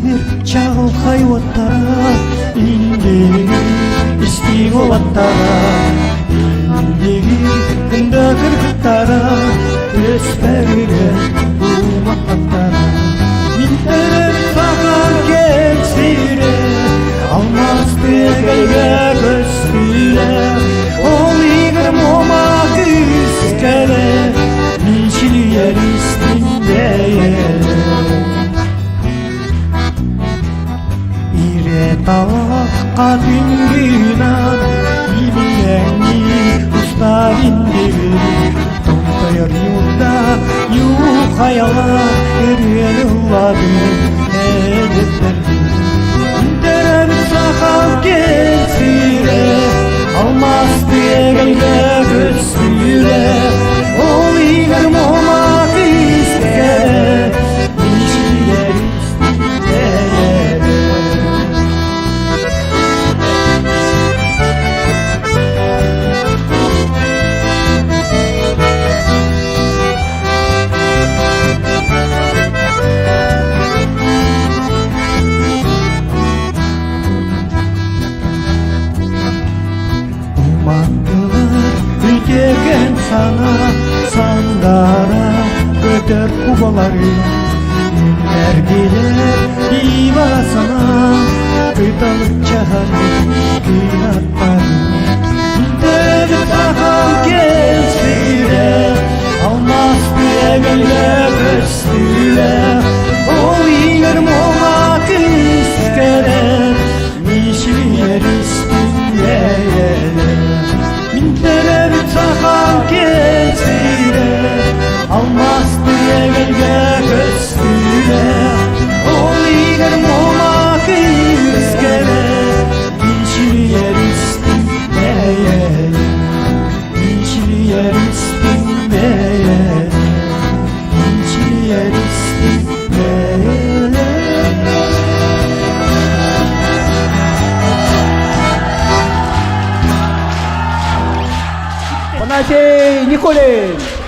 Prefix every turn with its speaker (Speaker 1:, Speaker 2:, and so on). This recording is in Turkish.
Speaker 1: bir çağıl hayvattara indegi isti olattara indegi kında kırgıttara ösperge umattara minterim sağan kelsire almaz tegege göstüre ol igrim oma küskere minçili yer istindeye Talakka düngünan İliyeni usta indirir Tontayar yurda yuh hayalar Eriyel ılladı edeplerdi Deren sakal gelsire Almaz diye geyge göstüre Ol iğrim olmak ister Nişi yer ister Ülkegen sana sandara öter kubaları Günler gelir diva sana Kıytalık çaharlı kıyatları Dönüp sakal gelsire Almaz diye gölge göstüre O iğrim olmak iskere Nişli yer istindeye Minteler sakal gelsire Almaz diye gölge göstüre Ol iğrim olmak iskere Dinçli yer istinmeye Dinçli yer istinmeye Dinçli yer istinmeye
Speaker 2: Panasih Nikolin.